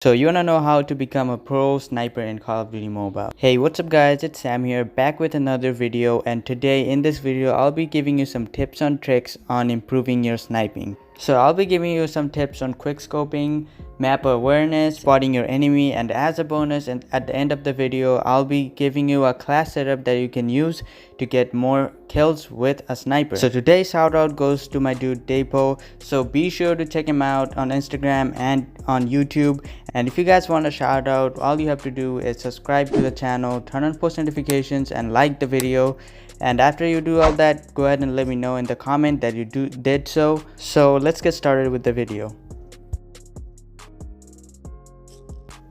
So you wanna know how to become a pro sniper in Call of Duty Mobile. Hey, what's up guys, it's Sam here, back with another video, and today in this video I'll be giving you some tips and tricks on improving your sniping. So I'll be giving you some tips on quickscoping, map awareness, spotting your enemy, and as a bonus and at the end of the video I'll be giving you a class setup that you can use to get more kills with a sniper. So today's shout out goes to my dude Depo, so be sure to check him out on Instagram and on YouTube. And if you guys want a shout out, all you have to do is subscribe to the channel, turn on post notifications, and like the video. And after you do all that, go ahead and let me know in the comment that you did so. So let's get started with the video.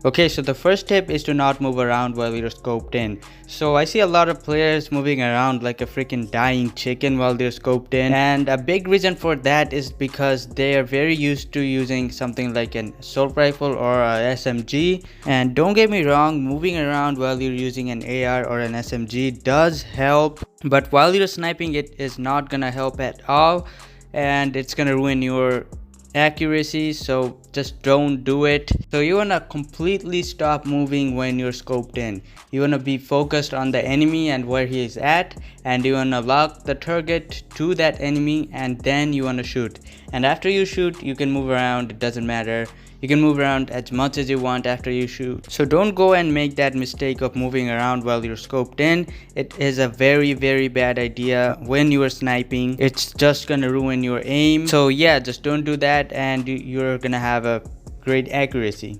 Okay, so the first tip is to not move around while you're scoped in. So I see a lot of players moving around like a freaking dying chicken while they're scoped in, and a big reason for that is because they are very used to using something like an assault rifle or a SMG. And don't get me wrong, moving around while you're using an AR or an SMG does help, but while you're sniping it is not gonna help at all, and it's gonna ruin your accuracy, so just don't do it. So you want to completely stop moving when you're scoped in. You want to be focused on the enemy and where he is at, and you want to lock the target to that enemy, and then you want to shoot. And after you shoot, you can move around, it doesn't matter. You can move around as much as you want after you shoot. So don't go and make that mistake of moving around while you're scoped in. It is a very bad idea when you are sniping. It's just gonna ruin your aim. So yeah, just don't do that and you're gonna have a great accuracy.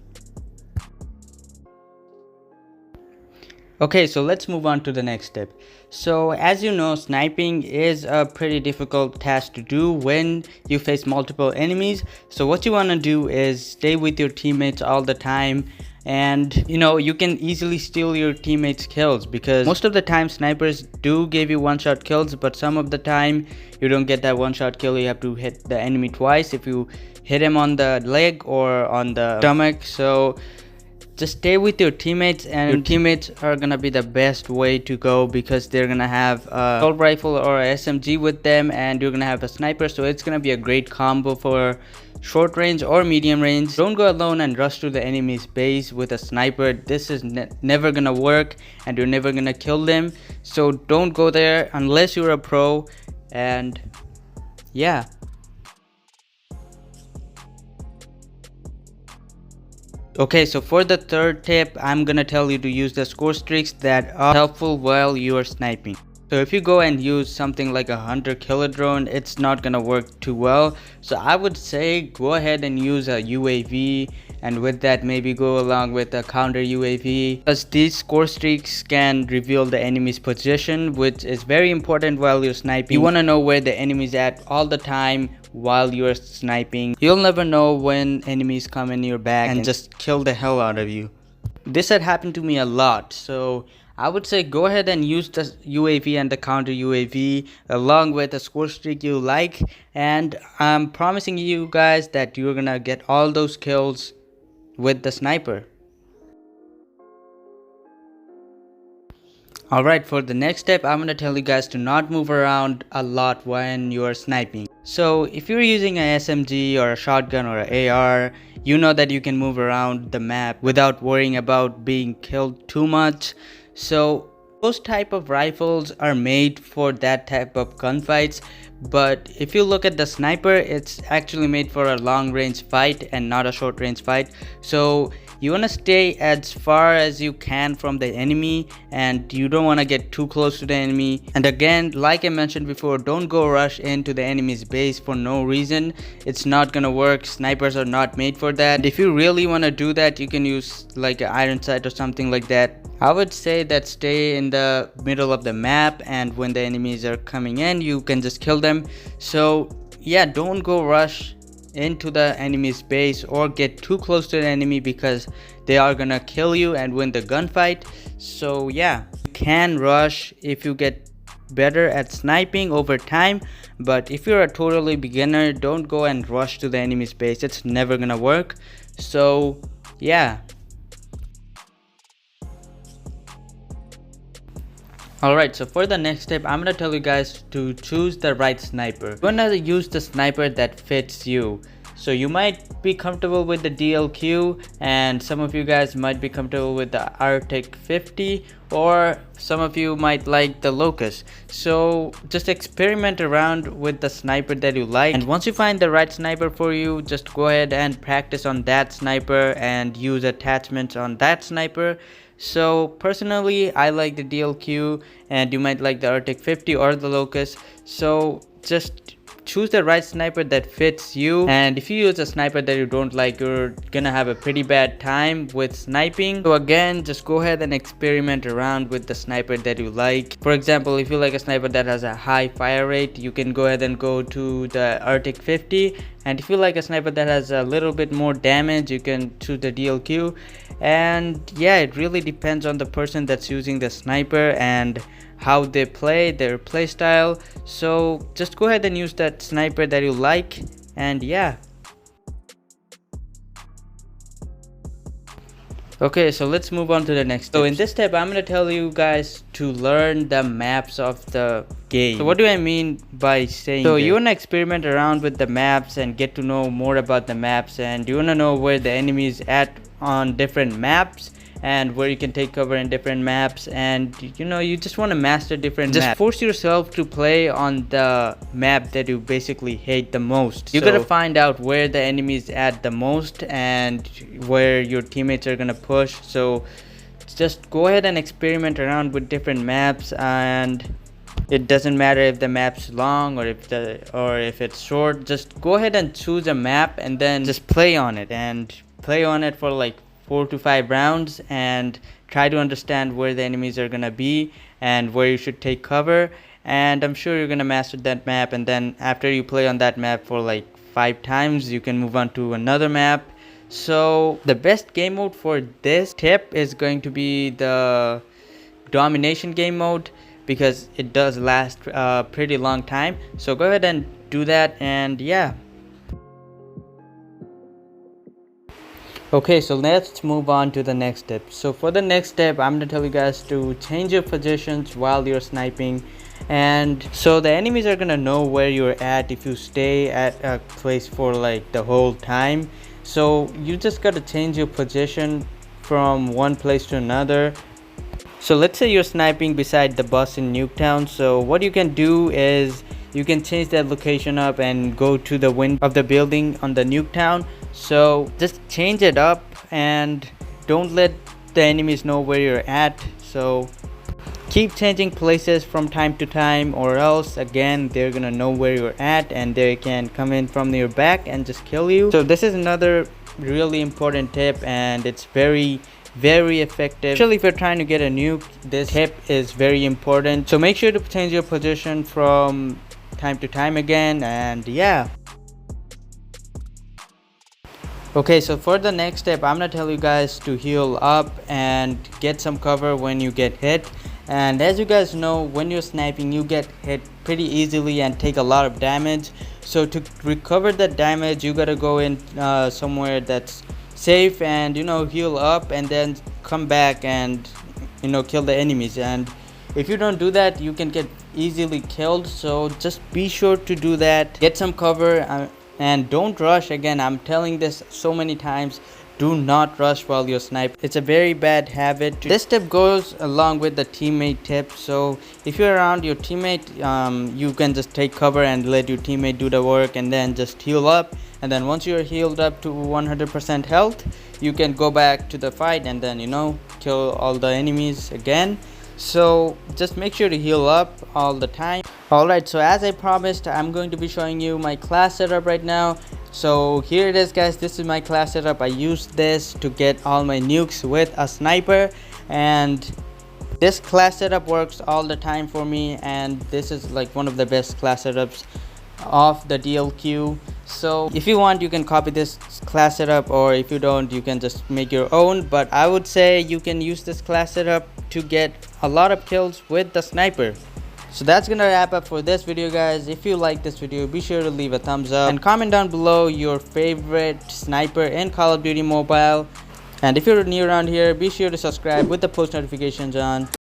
Okay, so let's move on to the next step. So as you know, sniping is a pretty difficult task to do when you face multiple enemies. So what you want to do is stay with your teammates all the time, and you can easily steal your teammates kills, because most of the time snipers do give you one-shot kills, but some of the time you don't get that one-shot kill. You have to hit the enemy twice if you hit him on the leg or on the stomach. So just stay with your teammates, and your teammates are gonna be the best way to go, because they're gonna have a assault rifle or a SMG with them, and you're gonna have a sniper, so it's gonna be a great combo for short range or medium range. Don't go alone and rush to the enemy's base with a sniper. This is never gonna work, and you're never gonna kill them. So don't go there unless you're a pro. And yeah. Okay, so for the third tip, I'm gonna tell you to use the score streaks that are helpful while you are sniping. So if you go and use something like a hunter killer drone, it's not gonna work too well. So I would say go ahead and use a UAV, and with that maybe go along with a counter UAV, because these score streaks can reveal the enemy's position, which is very important while you're sniping. You wanna know where the enemy's at all the time while you're sniping. You'll never know when enemies come in your back and just kill the hell out of you. This had happened to me a lot, so I would say go ahead and use the UAV and the counter UAV along with a score streak you like, and I'm promising you guys that you're gonna get all those kills with the sniper. Alright, for the next step, I'm gonna tell you guys to not move around a lot when you are sniping. So if you're using an SMG or a shotgun or an AR, you know that you can move around the map without worrying about being killed too much. So those type of rifles are made for that type of gunfights, but if you look at the sniper, it's actually made for a long range fight and not a short range fight. So you want to stay as far as you can from the enemy, and you don't want to get too close to the enemy. And again, like I mentioned before, don't go rush into the enemy's base for no reason. It's not gonna work. Snipers are not made for that. If you really want to do that, you can use like an iron sight or something like that. I would say that stay in the middle of the map, and when the enemies are coming in, you can just kill them. So yeah, don't go rush into the enemy's base or get too close to the enemy, because they are gonna kill you and win the gunfight. So yeah, you can rush if you get better at sniping over time, but if you're a totally beginner, don't go and rush to the enemy's base. It's never gonna work. So yeah. Alright, so for the next step, I'm gonna tell you guys to choose the right sniper. You wanna use the sniper that fits you. So you might be comfortable with the DLQ, and some of you guys might be comfortable with the Artic 50, or some of you might like the locus. So just experiment around with the sniper that you like, and once you find the right sniper for you, just go ahead and practice on that sniper and use attachments on that sniper. So personally, I like the DLQ, and you might like the Artic 50 or the locus. So just choose the right sniper that fits you, and if you use a sniper that you don't like, you're gonna have a pretty bad time with sniping. So again, just go ahead and experiment around with the sniper that you like. For example, if you like a sniper that has a high fire rate, you can go ahead and go to the Artic 50, and if you like a sniper that has a little bit more damage, you can choose the DLQ. And yeah, it really depends on the person that's using the sniper and how they play, their play style. So just go ahead and use that sniper that you like, and yeah. Okay, so let's move on to the next step. So in this step, I'm gonna tell you guys to learn the maps of the game. So what do I mean by saying so this? You wanna experiment around with the maps and get to know more about the maps, and you wanna know where the enemy is at on different maps, and where you can take cover in different maps, and you just want to master different maps. Just force yourself to play on the map that you basically hate the most. You gotta find out where the enemy is at the most and where your teammates are gonna push. So just go ahead and experiment around with different maps, and it doesn't matter if the map's long or if it's short. Just go ahead and choose a map and then just play on it, and play on it for like 4 to 5 rounds, and try to understand where the enemies are gonna be and where you should take cover. And I'm sure you're gonna master that map, and then after you play on that map for like 5 times, you can move on to another map. So the best game mode for this tip is going to be the domination game mode, because it does last a pretty long time. So go ahead and do that, and yeah. Okay, so let's move on to the next step. So for the next step, I'm gonna tell you guys to change your positions while you're sniping, and so the enemies are gonna know where you're at if you stay at a place for like the whole time. So you just gotta change your position from one place to another. So let's say you're sniping beside the bus in Nuketown. So what you can do is you can change that location up and go to the window of the building on the Nuketown. So just change it up and don't let the enemies know where you're at. So keep changing places from time to time, or else again they're gonna know where you're at and they can come in from your back and just kill you. So this is another really important tip, and it's very effective, especially if you're trying to get a nuke. This tip is very important, so make sure to change your position from time to time again, and yeah. Okay, so for the next step, I'm gonna tell you guys to heal up and get some cover when you get hit. And as you guys know, when you're sniping, you get hit pretty easily and take a lot of damage. So to recover that damage, you gotta go in somewhere that's safe and heal up, and then come back and kill the enemies. And if you don't do that, you can get easily killed. So just be sure to do that, get some cover, and don't rush. Again, I'm telling this so many times, do not rush while you're sniping. It's a very bad habit. This tip goes along with the teammate tip. So if you're around your teammate, you can just take cover and let your teammate do the work, and then just heal up. And then once you're healed up to 100% health, you can go back to the fight and then kill all the enemies again. So just make sure to heal up all the time. Alright, so as I promised, I'm going to be showing you my class setup right now. So here it is, guys. This is my class setup. I used this to get all my nukes with a sniper, and this class setup works all the time for me, and this is like one of the best class setups of the DLQ. So if you want, you can copy this class setup, or if you don't, you can just make your own. But I would say you can use this class setup to get a lot of kills with the sniper. So that's gonna wrap up for this video, guys. If you like this video, be sure to leave a thumbs up and comment down below your favorite sniper in Call of Duty Mobile. And if you're new around here, be sure to subscribe with the post notifications on.